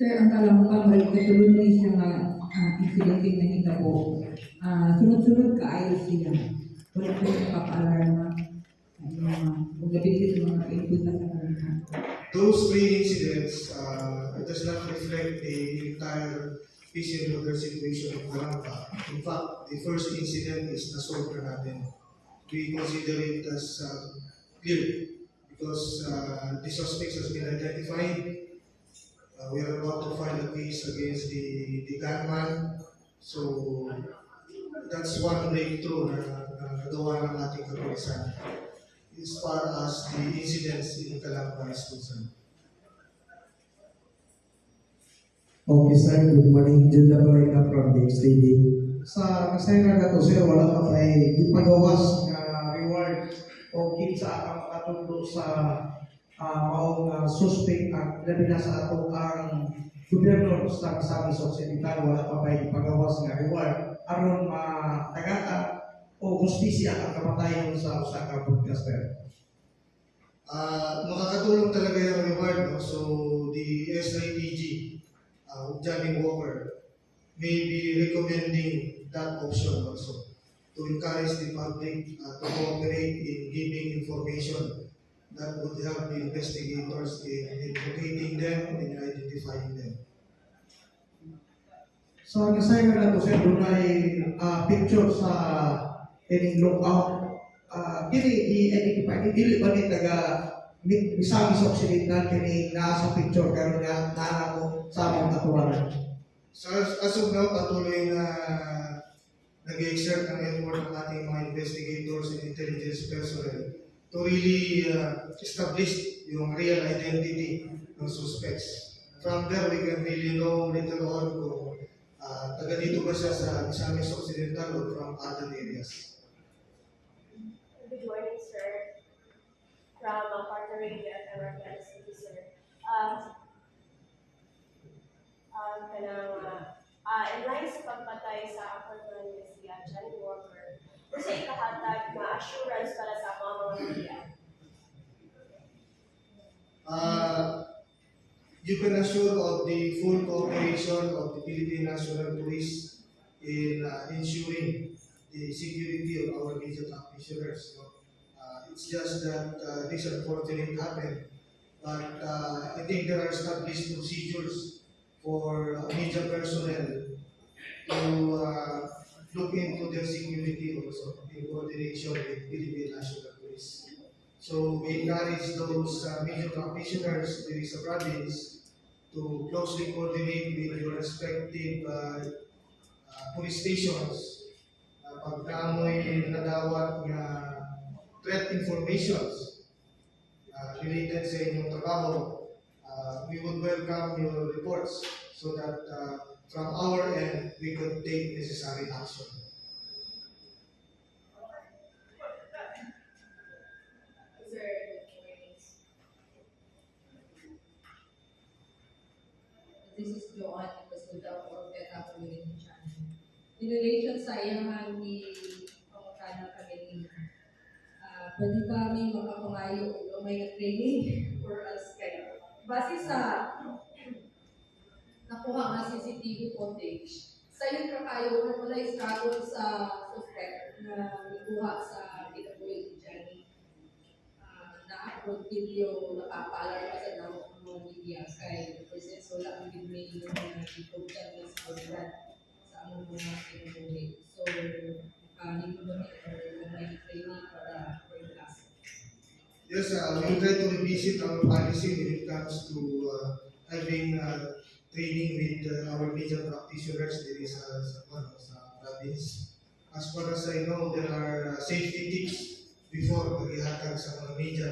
Sir, ang kalamukan mo, kasulod ni siya nga insidente na kita po. Sunod-sunod ka ayos siya. Wala po yung kapaalarma. Kung gabi sa mga input sa kanila. Those three incidents does not reflect the entire peace and order situation of Kalamba. In fact, the first incident is nasolve na natin. We consider it as clear because the suspects has been identified. We are about to file a case against the gunman. So that's one breakthrough na nagawa ng ating kapulisan as far as the incidents in Calamba is concerned. Okay, sir. Good morning. Judah Marina from the XTV. Sa kasayang na ito, sir, wala pa may ipagawas na reward o kinsa ang makatundo sa maong suspect at labi na sa ato ang gobyerno sa Misamis Occidental. Wala pa may ipagawas na reward aron matagata o justisya ang kamatayon sa usa ka podcaster. Makakatulong talaga yung reward, no? So the SITG, Johnny Walker, may be recommending that option also to encourage the public to cooperate in giving information that would help the investigators in locating them and identifying them. Sa kasayang na ito, sir, doon ay picture sa ining lookout. Kini i-identify, dili ba ni taga Misamis Occidental kini nasa picture karon nga naa mo sa among aturan. So as of now, patuloy na nag-exert ng effort ng ating mga investigators and intelligence personnel to really establish yung real identity ng suspects. From there, we can really know later on kung taga dito ba siya sa Misamis Occidental or from other areas. Good morning, sir. From Partner Radio at American City, sir. In line sa pagpatay sa apartment ni si Johnny Walker, sa ikahatag na assurance para sa mga media. You can assure of the full cooperation of the Philippine National Police in ensuring the security of our media practitioners. It's just that this unfortunately happened, but I think there are established procedures for media personnel to look into their security also in coordination with Philippine National Police. So we encourage those media practitioners in the province to closely coordinate with your respective police stations. Pagka mo'y nadawat nga threat informations related sa inyong trabaho, we would welcome your reports so that from our end, we could take necessary action. This is Joanne, President of Beta Community Channel. In relation sa iyahan ni Pangutana kami, pwede ba may makapangayo o may training for us kayo? Base sa nakuha nga CCTV footage, sa yun ka kayo na wala struggle sa suspect na nakuha sa PWD Johnny na-upload video nakapaalar pa sa mga media kay presence wala ang bigay yung mga YouTube channel sa among mga pinag-uwi. So, hindi ba may training para for class? Yes, we try to revisit our policy when it comes to having training with our media practitioners there is sa province. As far as I know, there are safety tips before pag-ihatag sa mga media.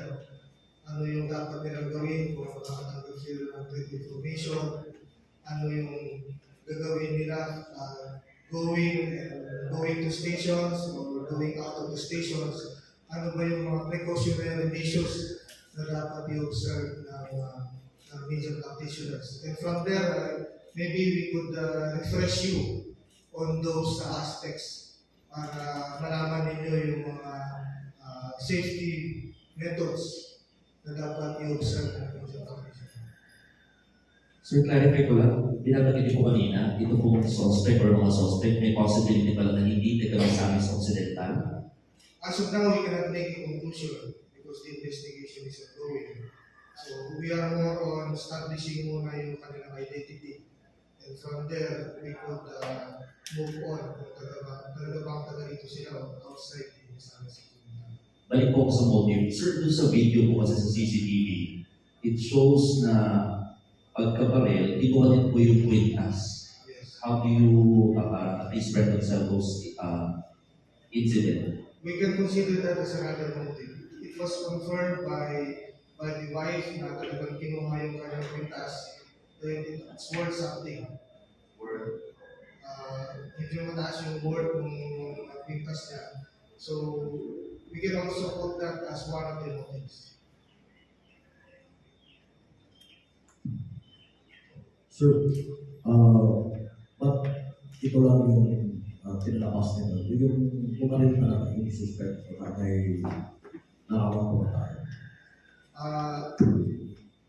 Ano yung dapat nilang gawin kung makatanggap sila ng threat information, ano yung gagawin nila going to stations or going out of the stations, ano ba yung mga precautionary measures na dapat i-observe ng media practitioners. And from there, maybe we could refresh you on those aspects para malaman ninyo yung mga safety methods na dapat i-observe ng media practitioners. Sir, clarify ko lang, binabanggit niyo po kanina, ito pong suspect or mga suspect, may possibility pala na hindi taga-Misamis Occidental. As of now, we cannot make a conclusion because the investigation is ongoing. So we are more on establishing muna yung kanilang identity. And from there, we could move on kung talaga bang taga rito sila o outside the Misamis Occidental. Balik po ako sa motive. Sir, doon sa video po kasi sa CCTV, it shows na pagkabaril, kinuha din po yung kwintas. Yes. How do you at least reconcile those incident? We can consider that as another motive. It was confirmed by the wife na talagang kinuha yung kanyang kwintas. Then it's worth something. Medyo mataas yung worth ng kwintas niya. So we can also put that as one of the motives. Sir, but ito lang yung pinalakas nila. Yung bumaril talaga yung suspect o may narawan ko ba tayo?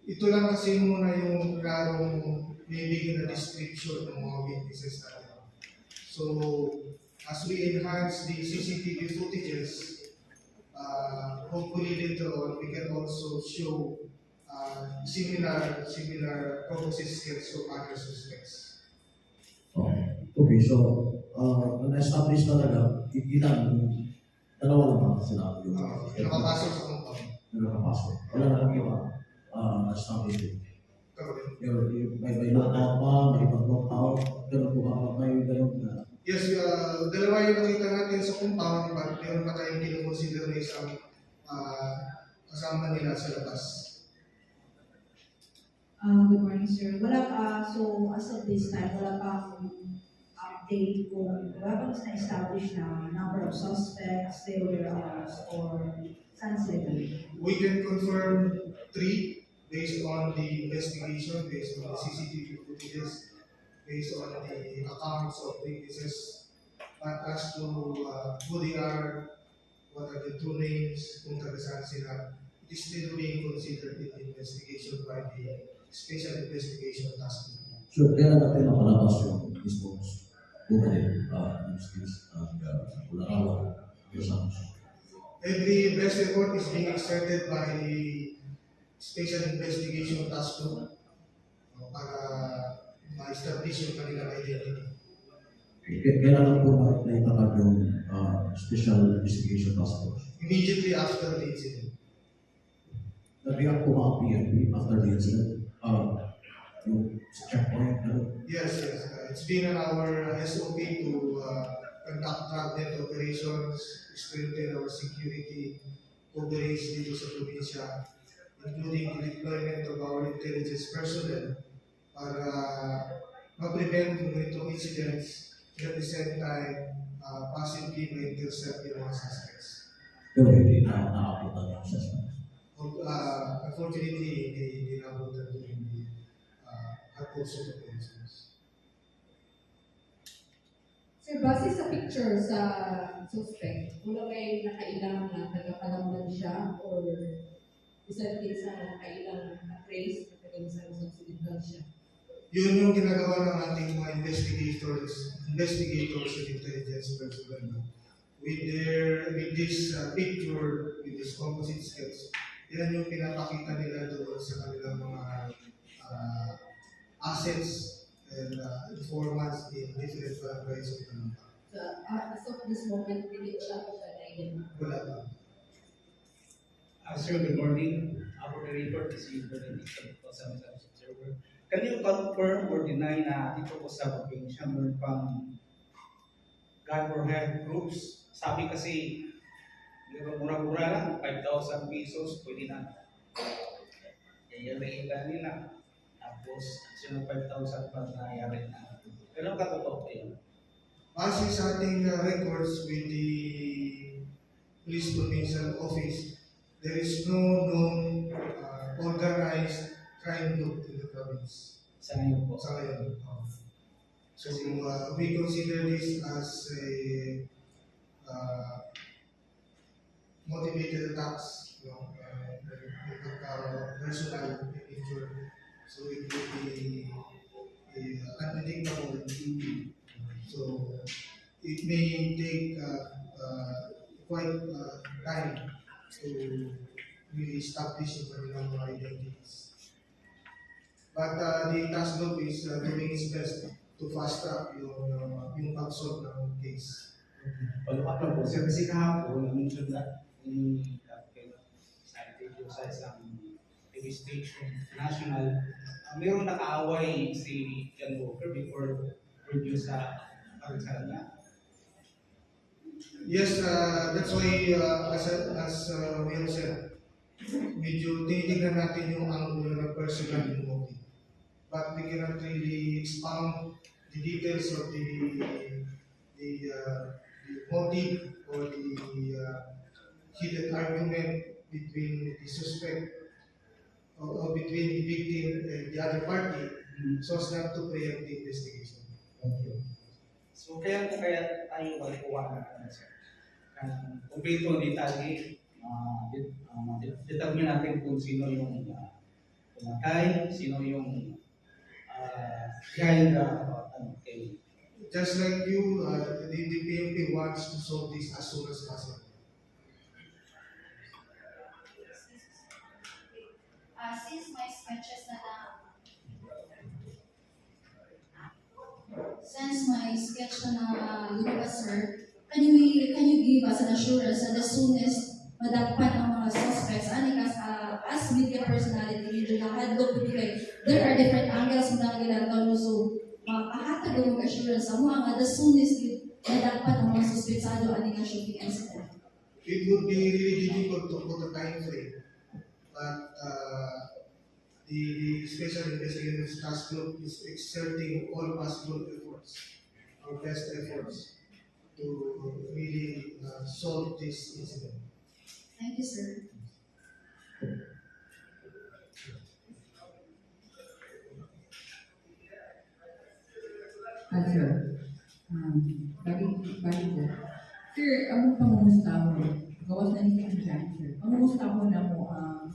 Ito lang kasi muna yung larong bibigyan na description ng mga witnesses natin. So, as we enhance the CCTV footages, hopefully later on, we can also show similar composite skills of other suspects. Okay, so, na-establish talaga, ilan, dalawa lang ba sila yung Nakapasok sa compound. nakapasok? Wala na lang yung na-establish yun. Correct. May lockout ba, may pag-lockout, gano'n po ba, may gano'n na. Yes, dalawa yung nakita natin sa compound, but meron pa tayong kinoconsider na isang kasama nila sa labas. Good morning, sir. So as of this time, wala pa akong update kung wala bang na-establish na number of suspects, their whereabouts, or saan sila galing. We can confirm 3 based on the investigation, based on the CCTV footages, based on the accounts of witnesses. But as to who they are, what are the true names, kung taga-saan sila, it is still being considered in the investigation by the Special Investigation Task Force. So, kaya natin napalabas yung mismo bumaril, yung skills, ularawan, yung samus. Every best effort is being exerted by the Special Investigation Task Force para ma-establish yung kanilang identity. Kailan lang po naitatag yung Special Investigation Task Force? Immediately after the incident. Nag-react po ba ang PNP after the incident? Yung checkpoint, Yes. It's been on our SOP to conduct drug-net operations, strengthen our security coverage dito sa probinsya, including the deployment of our intelligence personnel para ma-prevent yung ganitong incidents at the same time possibly ma-intercept yung mga suspects. pero hindi na naabutan yung suspect. Unfortunately, hindi nabutan during the pursuit operations. Sir, base sa picture sa suspect, wala kayo nakailang na tagapalamnan siya or isa din sa nakailang na-trace na taga-Misamis Occidental siya? Yun yung ginagawa ng ating mga investigators and intelligence personnel. With this picture, with these composite skills, yan yung pinapakita nila doon sa kanilang mga assets and informants in different barangays of Tanampa. So, as of this moment, hindi ko lang siya na-identify. Wala pa. Sir, good morning. Our report is Benedict of Misamis Observer. Can you confirm or deny na dito po sa probinsya meron pang gun for head groups? Sabi kasi, mura-mura lang, 5,000 pesos, pwede na. Yayariin nila. Tapos, sino 5,000 pa nangyayari na. Kailan ka totoo po yun? Base sa ating records with the Police Provincial Office, there is no known organized crime group in the province. Sa ngayon po. Sa ngayon. So we consider this as a motivated attacks, personal in nature. So it will be may take quite time to really establish yung kanilang mga identities. But the task group is doing its best to fast track yung pag-solve ng case. Follow-up lang po, sir, kasi kahapon, mention na ni sa isang TV station, national, mayroong nakaaway si John Walker before review sa pagkasalan niya. Yes, that's why as we have said, medyo tinitignan natin yung angulo ng personal yung motive. But we cannot really expound the details of the motive or the heated argument between the suspect or between the victim and the other party, so as not to preempt the investigation. So kaya tayo walikuha na sir. Kumpleto ang detalye, determine natin kung sino yung pumatay, sino yung behind the kay. Just like you, the PNP wants to solve this as soon as possible. Since my sketches na lumabas, sir, can you give us an assurance that as soon as madagpan ang mga suspects, as media personality, medyo nakadlog po kay there are different angles mo na ginagawa, so makahatag ang assurance sa mga nga as soon as madagpan ang mga suspects, ani nga shooting incident. It would be really difficult to put a time frame, but the Special Investigative Task Group is exerting all possible efforts, our best efforts, to really solve this incident. Thank you, sir. Sir, bali po. Sir, ang pangumusta mo, gawas na ni King Jan, sir. Pangumusta mo na mo ang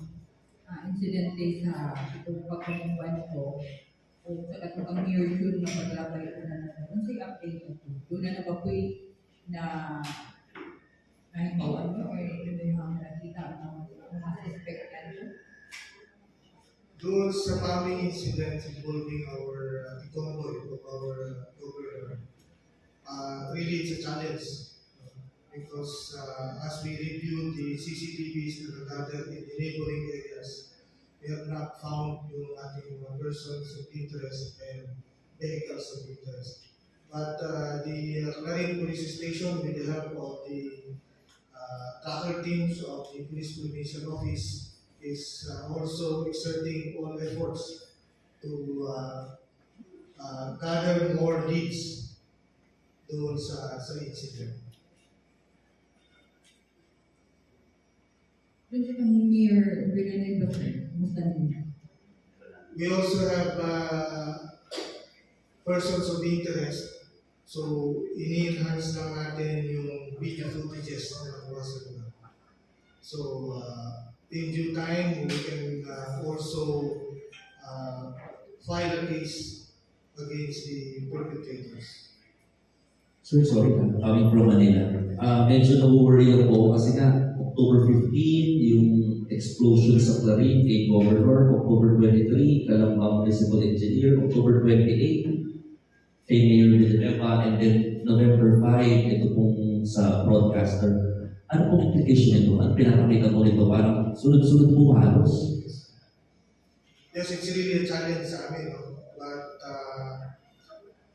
insidente sa pagkakamumban ko o sa katupang near yun na paglabay ko na naman. Say update ito. Doon na ba po'y na nahibawan mo o yun na yung nakita ng mga suspect yan? Doon sa bombing incident involving the convoy of our governor, really it's a challenge because as we review the CCTVs that are gathered in the neighboring areas, we have not found yung ating mga persons of interest and vehicles of interest. But the Clarin Police Station, with the help of the tracker teams of the Police Coordination Office, is also exerting all efforts to gather more leads doon sa incident. Doon sa kang near Villanueva, sir, kumusta niyo? We also have persons of interest, so ini-enhance lang natin yung video footages na nakuha sa lugar. So, in due time, we can also file a case against the perpetrators. Sir, sorry, coming from Manila. Medyo na-worry ako kasi nga, October 15, yung explosion sa Clarin kay Governor, October 23, Calambang Municipal Engineer, October 28, kay Mayor Villanueva, and then November 5, ito pong sa broadcaster. Ano pong implication nito? Ano pinapakita mo nito? Parang sunod-sunod po halos. Yes, it's really a challenge sa amin, no? But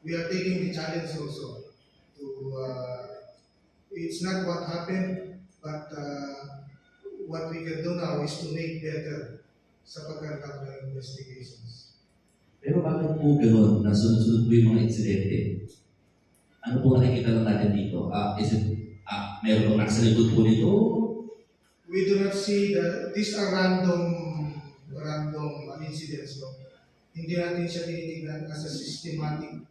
we are taking the challenge also to, it's not what happened, but what we can do now is to make better sa pagkantang ng investigations. Pero bakit po gano'n na sunod-sunod po yung mga insidente? Ano po nakikita lang natin dito? Is it meron bang nasa likod po nito? We do not see that these are random incidents. No? Hindi natin siya tinitingnan as a systematic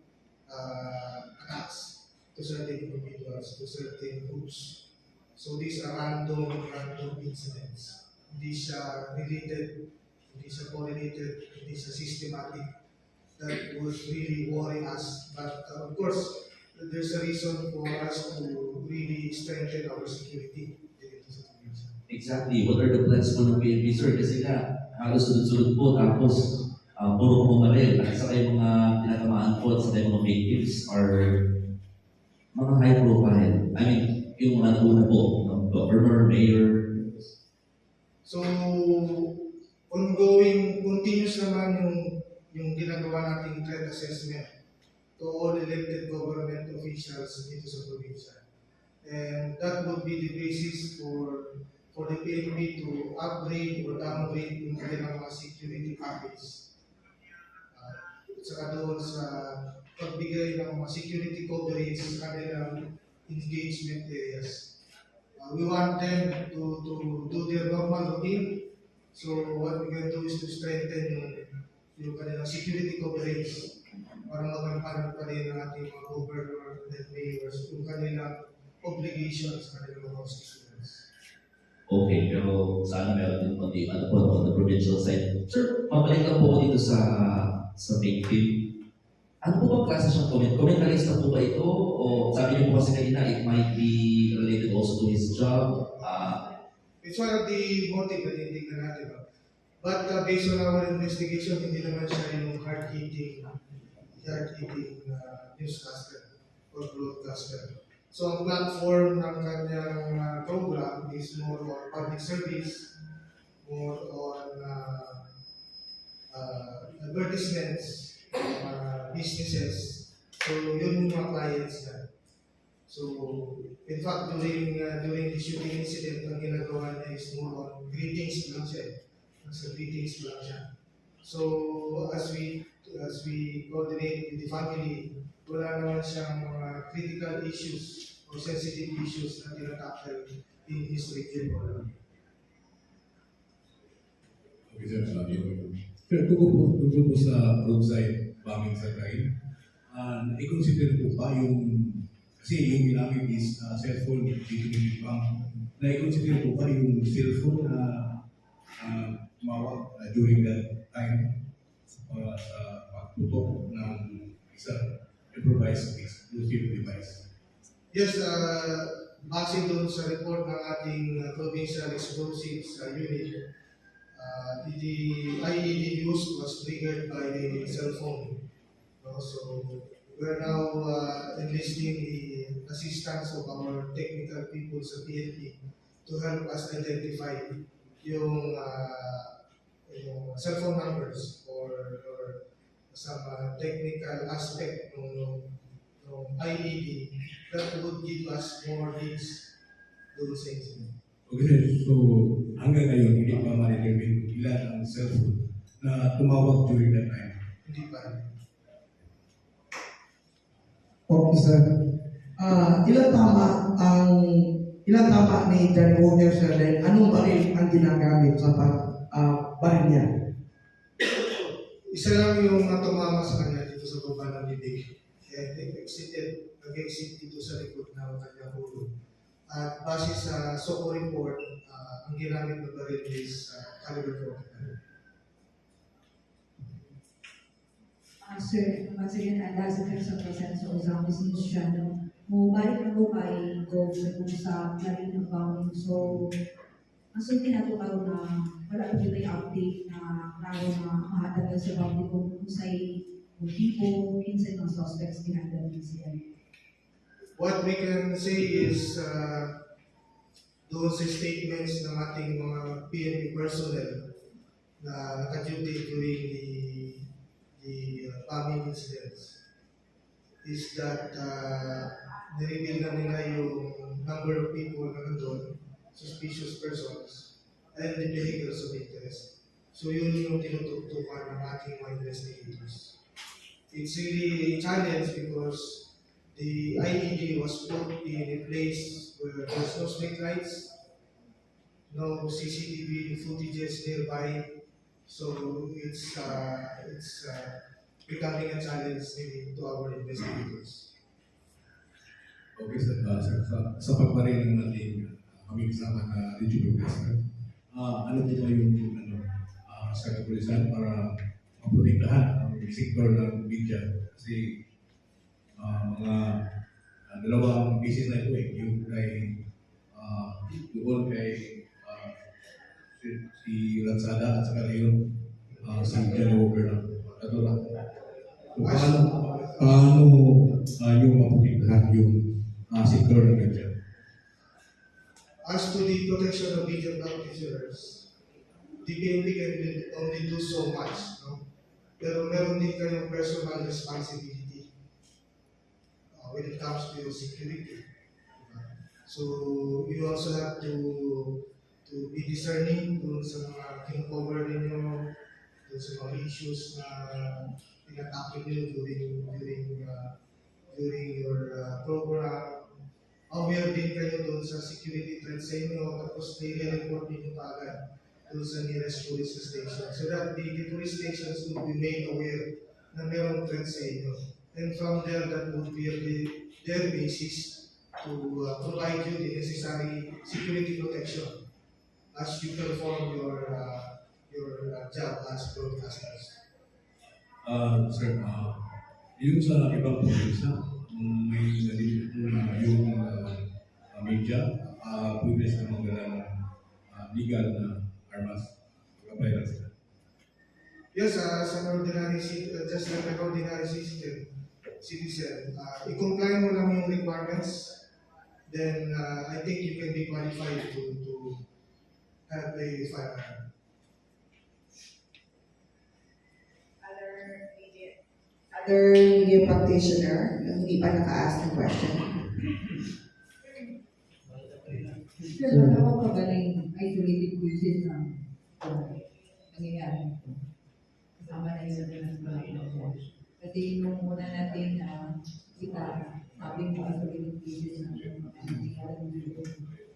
attacks to certain individuals, to certain groups. So these are random incidents. Hindi siya related, hindi siya correlated, hindi siya systematic. That was really worrying us. But of course, there's a reason for us to really strengthen our security dito sa probinsya. Exactly. What are the plans po ng PNP, sir? Kasi nga, halos sunod-sunod po, tapos puro pumaril. At saka yung mga tinatamaan po, at saka yung mga victims are mga high profile. I mean, yung mga nauna po, ng governor, mayor. So, ongoing, continuous naman yung ginagawa nating threat assessment to all elected government officials dito sa probinsya. And that would be the basis for the PNP to upgrade or downgrade yung kanilang mga security package. At saka doon sa pagbigay ng mga security coverage sa kanilang engagement areas. We want them to do their normal routine. So what we can do is to strengthen yung kanilang security coverage para magampanan pa rin ang ating mga governor and mayors yung kanilang obligations sa kanilang mga constituents. Okay, pero sana meron din konti, ano po, on the provincial side. Sir, mabalik lang po ako dito sa victim. Ano po bang klase siyang comment? Commentarista po ba ito? O sabi niyo po kasi kanina, it might be related also to his job. It's one of the motive na tinitignan natin. But based on our investigation, hindi naman siya yung hard-hitting newscaster or broadcaster. So ang platform ng kanyang program is more on public service, more on advertisements, businesses. So yun yung mga clients na. So in fact, during the shooting incident, ang ginagawa niya is more on greetings lang siya. Nasa greetings lang siya. So as we coordinate with the family, wala naman siyang mga critical issues or sensitive issues na tinatakal in his review. Okay, sir. Sir, tungkol po sa roadside bombing sa crime, i-consider po ba kasi yung ginamit is cellphone dito ng bank, na-i-consider po ba yung cellphone na tumawag during that time sa pagtutok ng isa improvised explosive device? Yes, base doon sa report ng ating provincial explosives unit, the IED use was triggered by the cell phone. So we're now enlisting the assistance of our technical people sa PNP to help us identify yung cell phone numbers or some technical aspect ng IED that would give us more leads doon sa incident. Okay, so hanggang ngayon hindi pa ma-determine ilan ang cellphone na tumawag during that time? Hindi pa rin. Okay, sir. Ilan tama ni Johnny Walker, sir, then anong baril ang ginagamit sa baril niya? Isa lang yung tumama sa kanya dito sa baba ng bibig. Nag-exit dito sa likod ng kanyang ulo. At base sa SOCO report, ang ginamit na baril is caliber 45. Sir, once again, as a person present sa Ozambis News Channel, balik na po kay Gov sa galing ng bombing. So, ang sulti na po karon na wala po yung update na klaro na mahatagal sa bombing kung sa'y motibo, minsan ng suspects ginagawa ng siya. What we can say is doon sa statements ng ating mga PNP personnel na naka-duty during the bombing incidents is that nireveal na nila yung number of people na nandun, suspicious persons, and the vehicles of interest. So yun yung tinututukan ng ating mga investigators. It's really a challenge because the IED was put in a place where there's no street lights, no CCTV footages nearby. So it's becoming a challenge to our investigators. Okay, sir. Sa pagparin ng ating kami kasama na regional professor, ano po ba yung sa kapulisan para maprotektahan ang sektor ng media? Kasi mga dalawang cases na ito yung kay doon kay si Lansada at saka ngayon si Johnny Walker na. Ito lang. So, paano yung mapupuntahan yung sector na ganyan? As to the protection of media practitioners, the PNP can only do so much, no? Pero meron din kayong personal responsibility when it comes to your security. So you also have to be discerning dun sa mga kinocover ninyo, dun sa mga issues na tinatapin nyo during your program. Aware din kayo dun sa security threats sa inyo, tapos nire-report ninyo kaagad dun sa nearest police station so that the police stations will be made aware na mayroong threats sa inyo. And from there, that would be their basis to provide you the necessary security protection as you perform your job as broadcasters. Sir, yung sa ibang probinsya, may nalilito na yung media, pwede sa mga legal na armas, kapayran sila. Yes, as an ordinary just like an ordinary citizen, i-comply mo lang yung requirements, then I think you can be qualified to have a firearm. Other media practitioner na hindi pa naka-ask ng question. Sir, ako kagaling isolated cases na nangyayari ito. Kasama na yun ng mga. Kasi nung una natin kita, sabi mo isolated cases na nangyayari dito.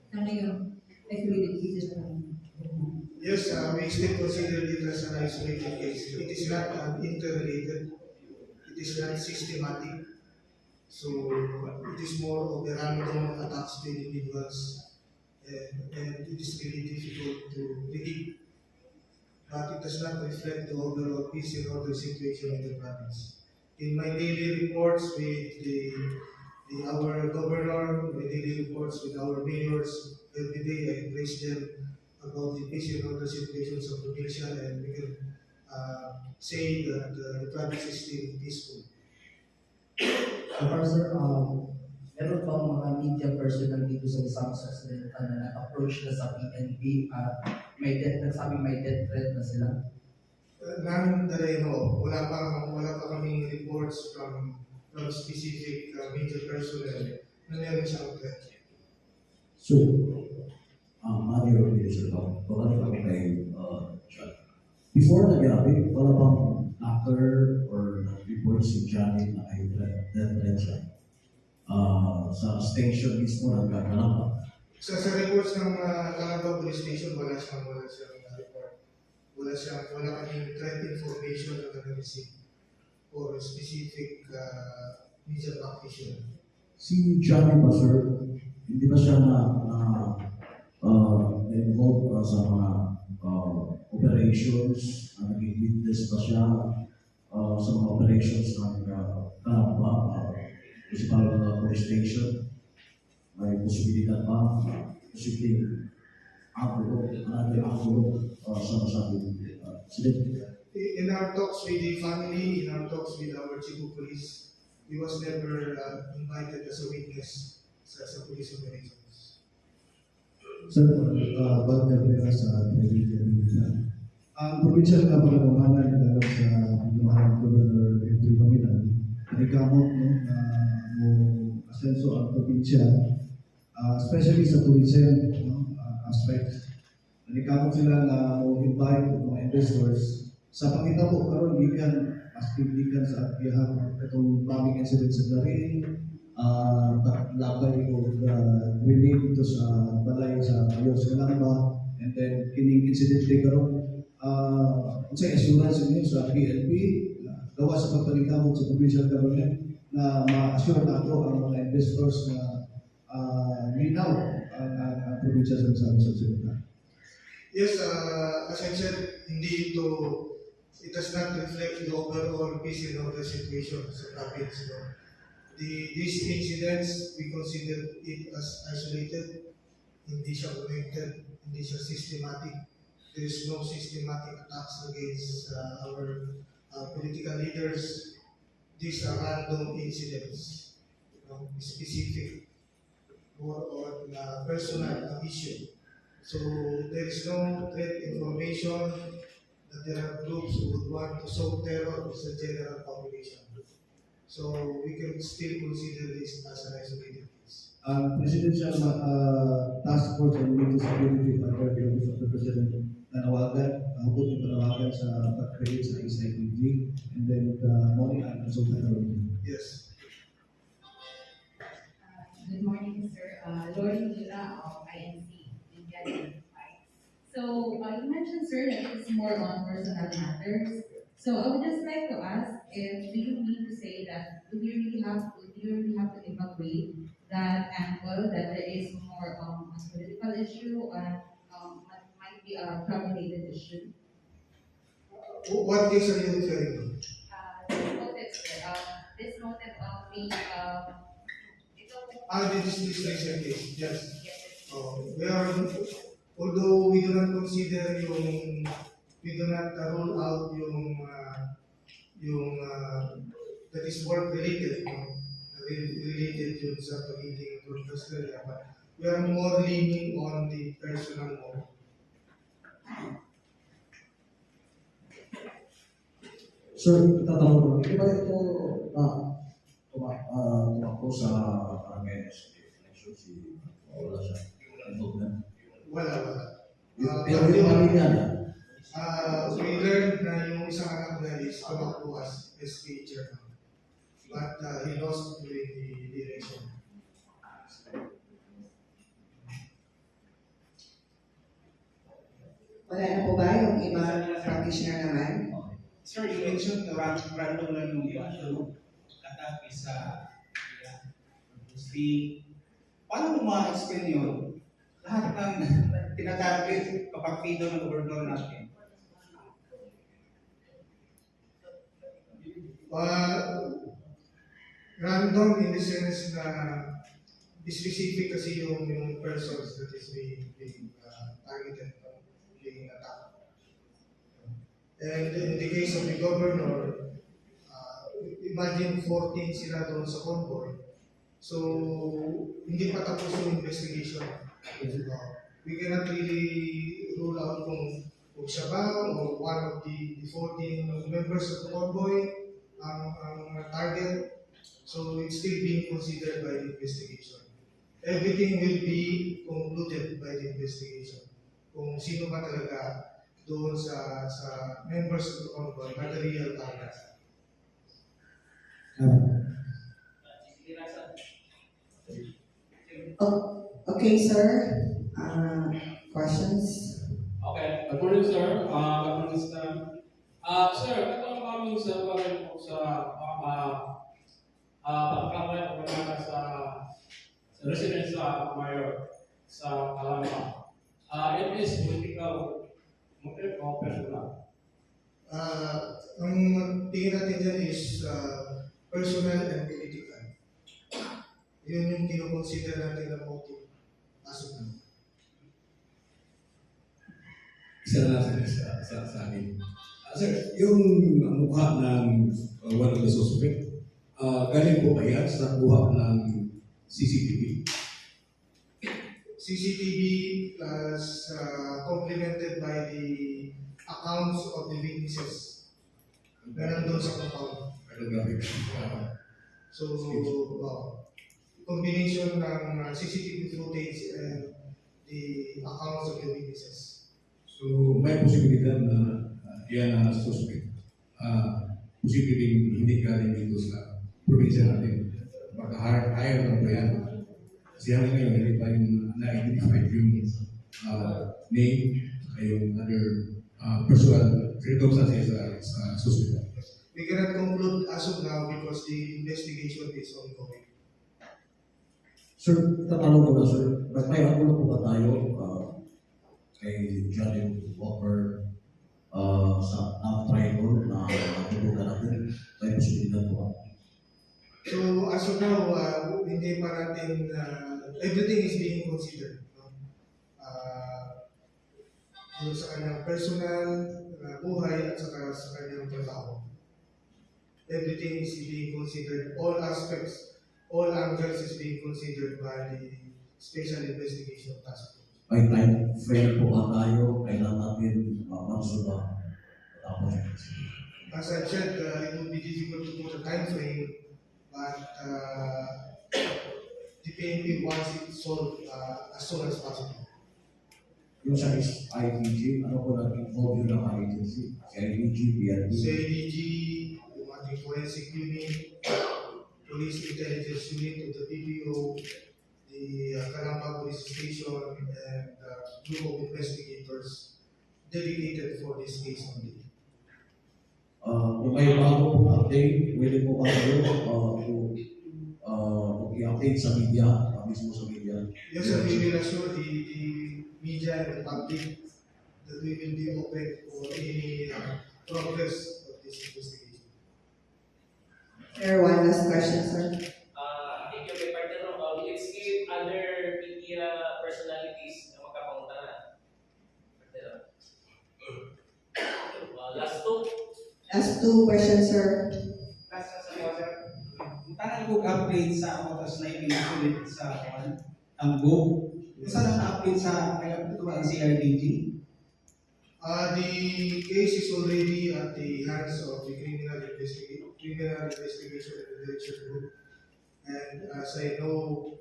Sa ngayon, isolated cases na Yes, we still consider it as an isolated case. It is not interrelated. It is not systematic. So it is more of the random attacks to individuals, and it is really difficult to predict. But it does not reflect the overall peace and order situation in the province. In my daily reports with our governor, my daily reports with our mayors, every day I praise them about the peace and order situations of provincia, and we can say that the province is still peaceful. So far, sir, meron bang mga media personnel dito sa Visayas Occidental na approach na sa PNP at may death threat na sila? None that I know. Wala pa kaming reports from specific media personnel na meron siyang threat. So, Mario Rodriguez, baka ako kay John. Before nagyari, wala bang actor or report si Johnny na ay death threat siya? Sa station mismo nagkakalang ba? Sa reports ng Calamba Police Station, wala siyang report. Wala kaming threat information na na-receive for a specific media practitioner. Si Johnny ba, sir, hindi ba siya involved sa mga operations, naging witness ba siya sa mga operations ng Calamba, municipal police station? May posibilidad ba? Posibleng angulo sa masabi In our talks with the family, in our talks with our chief of police, he was never invited as a witness sa police operations. Sir, bago na sa television, ang provincial na pagkakahanan na sa Mahal Governor Henry Pamilan, nagkamot na asenso ang probinsya, especially sa tourism aspect. Nagkamot sila na invite mga investors sa pangitabo karon gikan sa biyahan itong bombing incident sa Darin, labay ko grenade dito sa balay sa Ayos Calamba, and then kining incident day karon sa assurance niyo sa PNP gawa sa pagpalikamot sa provincial government na ma-assure nato ang mga investors na linaw ang probinsya sa Occidental. Yes, as I said, it does not reflect the overall peace and order situation sa province. No? These incidents, we consider it as isolated, hindi siya connected, hindi siya systematic. There is no systematic attacks against our political leaders. These are random incidents, specific or on personal issue. So there is no threat information that there are groups who would want to sow terror to the general population. So we can still consider this as an isolated case. Presidential Task Force on Media Security under the Office of the President hukot yung panawagan sa pag-create sa SIPG and then the morning and also the Yes. Good morning, sir. Lori Mila of INC, India Unified. So, you mentioned, sir, that it's more on personal matters. So, I would just like to ask if do you mean to say that do you really have to evaluate that angle that there is more a political issue and might be a drug-related issue? What case are you referring to? This motive, sir. This motive of the This recent case, yes. We are, although we do not consider we do not rule out that is work related, related to sa pagiging professional, but we are more leaning on the personal motive. Sir, tatanong ko, di ba ito tumakbo sa barangay election si wala siya? Wala. Pero yung pamilya niya? We learned na yung isang anak niya is tumakbo as SK chairman. But he lost during the election. Wala na po ba yung ibang practitioner naman? Sir, you mentioned random lang yung issue. Attack is mostly, paano mo ma-explain yun? Lahat ng tinatarget kapag pido ng gobernador natin. Random in the sense na specific kasi yung persons that is being targeted, being attacked. And in the case of the governor, imagine 14 sila doon sa convoy. So, hindi pa tapos yung investigation. We cannot really rule out kung siya ba o one of the 14 members of the convoy ang target. So, it's still being considered by the investigation. Everything will be concluded by the investigation. Kung sino ba talaga doon sa members of the convoy na the real target. Okay, sir. Questions? Okay. Good morning, sir. Sir, ito ang aming sa bagay po sa pagkakamay o sa residence sa mayor sa Calamba. It is political motive o personal? Ang tingin natin dyan is personal and political. Yun yung kinoconsider natin na motive. Asok na. Isa na sa amin. Sir, yung mukha ng one of the suspect, galing po kaya sa kuha ng CCTV? CCTV plus complemented by the accounts of the witnesses na nandun sa compound. So, combination ng CCTV footage and the accounts of the witnesses. So, may posibilidad na yan na suspect. Posibleng hindi galing dito sa probinsya natin. Baka hire lang ba yan? Kasi hanggang ngayon, hindi pa yung na-identify yung name, yung other personal circumstances sa suspect. We cannot conclude as of now because the investigation is ongoing. Sir, tatanong ko na, sir, may angulo po ba tayo kay Johnny Walker sa triangle na natulugan natin? May posibilidad po ba? So as of now, hindi pa natin, everything is being considered. No? Yung sa kanyang personal buhay at saka sa kanyang trabaho. Everything is being considered, all aspects, all angles is being considered by the Special Investigation Task Force. May time frame po ba tayo? Kailan natin masunod? As I said, it would be difficult to put a time frame, but the PNP wants it solved as soon as possible. Yung sa IDG, ano po nag-involve yung mga agency? Si IDG, PNP? Sa IDG, yung ating forensic unit, police intelligence unit of the PPO, the Calamba Police Station, and group of investigators dedicated for this case only. Kung may bago pong update, pwede po kayo i-update sa media, mismo sa media. Yes, sir, we will assure the media and the public that we will be open for any progress of this investigation. Sir, one last question, sir. Thank you, may partner. Will it skip other media personalities na magkapunta na? Last two. Last two questions, sir. Last sa mga sir. Tanang ko update sa motos na ipinasulit sa Ambo. Saan ang update sa kaya ito ba ang CRDG? The case is already at the hands of the Criminal Investigation and Direction Group. And as I know,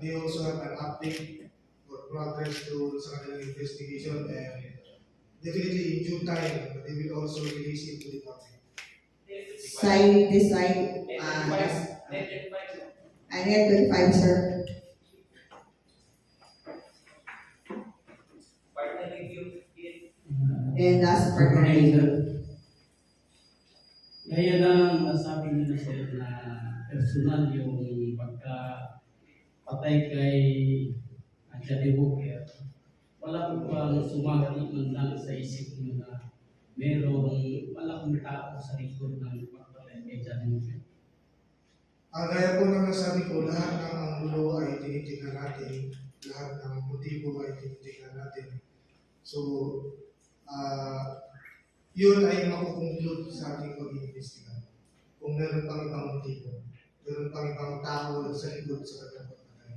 they also have an update or progress to sa kanilang investigation, and definitely in due time, they will also release it to the public. Side, this side, 25, sir. Partner review. And last partner review. Gaya ng nasabi nila sir na personal yung pagka-patay kay Johnny Walker, wala po bang sumagi man lang sa isip nyo na merong malaking tao sa likod ng pagpatay kay Johnny Walker? Gaya po ng nasabi ko, lahat ng anggulo ay tinitingnan natin, lahat ng motibo ay tinitingnan natin. So, yun ay makukonklud sa ating pag-iimbestiga. Kung meron pang ibang motibo, meron pang ibang tao sa likod sa kanyang pagpatay.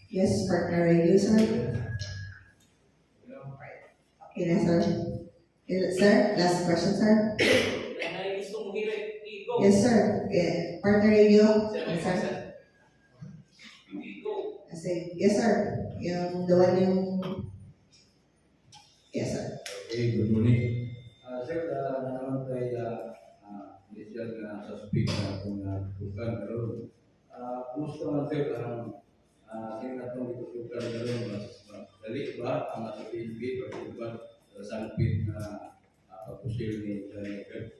Yes, partner review, sir. Okay na, sir. Sir, last question, sir. Yes, sir. Yeah. Partner review. Yes, sir. Yes, sir. Yung the one yung... Yes, sir. Okay, good morning. Sir, naman tayo initial na suspect na kung tutukan karoon. Kumusta naman sir, kaya na itong ditutukan karoon, mas dali ba ang nasa PNP o tutukan sa sangpit na pagpusil ni Johnny Walker?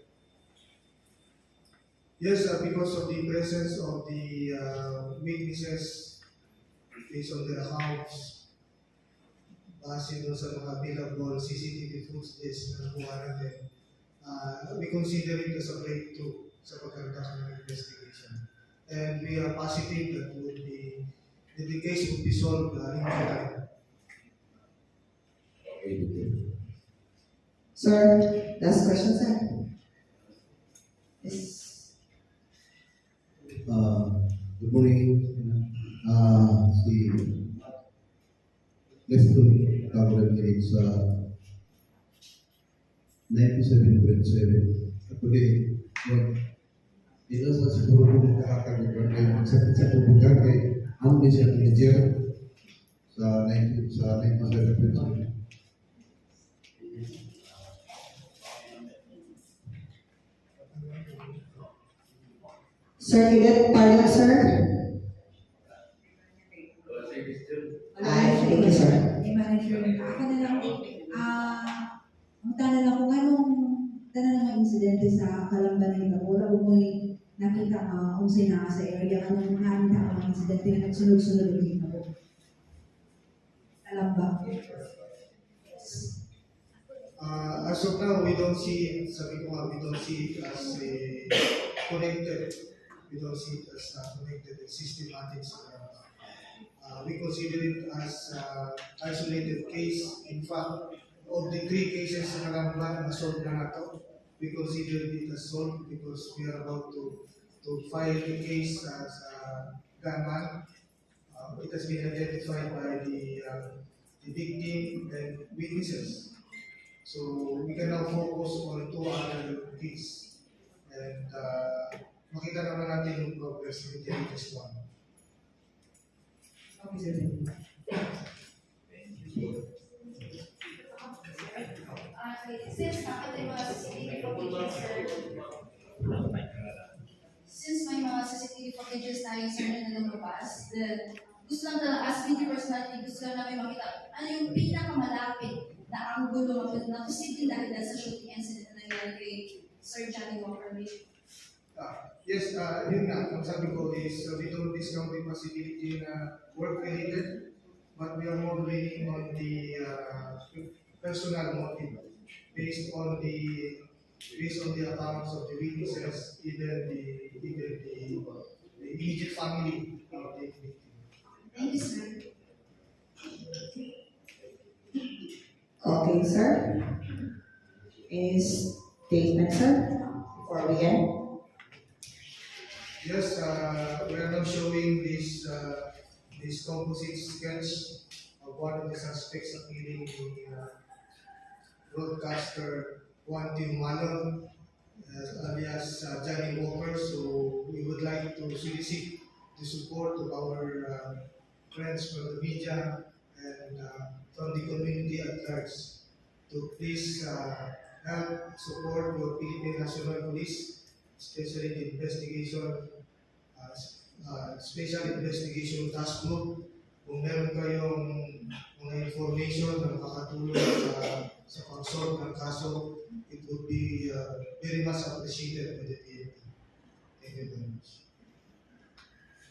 Yes, because of the presence of the witnesses based on their accounts, base doon sa mga available CCTV footage na nakuha natin, we consider it as a breakthrough sa pagkantas ng investigation. And we are positive that the case would be solved in due time. Sir, last question, sir. Yes. Good morning. Si Lieutenant Governor Gates 97.7. Actually, ito sa siguro po nakakalimutan kayo magsakit sa tubugan kay Amnesia Manager sa 97.7. Sir, Cadet, pardon, sir. Thank you, sir. Manager, ako na lang, ang tanong lang kung anong mga insidente sa Calamba na ito, wala ko mo'y nakita kung sino sa area, anong nakita mga insidente na nagsunod-sunod ulit na po. Calamba. As of now, we don't see it, sabi ko nga, we don't see it as a connected. We don't see it as connected and systematic. We consider it as isolated case. In fact, of the 3 cases na Kalamba na solved na nato, we consider it as solved because we are about to file the case as gunman. It has been identified by the victim and witnesses. So we can now focus on 2 other cases. And makita naman natin yung progress with the latest one. Okay, sir. Since may mga CCTV footages tayo sir na lumabas, then gusto lang talaga, as media personality, gusto lang namin makita ano yung pinakamalapit na anggulo na posibleng dahil sa shooting incident na nangyari kay Sir Johnny Walker. Yes, yun nga, ang sabi ko is we don't discount the possibility na work-related, but we are more leaning on the personal motive based on the accounts of the witnesses, either the immediate family of the victim. Thank you, sir. Okay, sir. Any statement, sir, before we end? Yes, we are now showing this composite sketch of one of the suspects of killing the broadcaster Juan Tiumalon, alias Johnny Walker. So we would like to solicit the support of our friends from the media and from the community at large to please help support the Philippine National Police, especially the investigation, Special Investigation Task Group. Kung meron kayong mga information na makakatulong sa pag-solve ng kaso, it would be very much appreciated by the PNP. Thank you very much.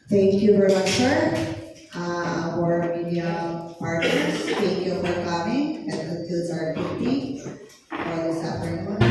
Thank you very much, sir. Our media partners, thank you for coming. That concludes our meeting for this afternoon.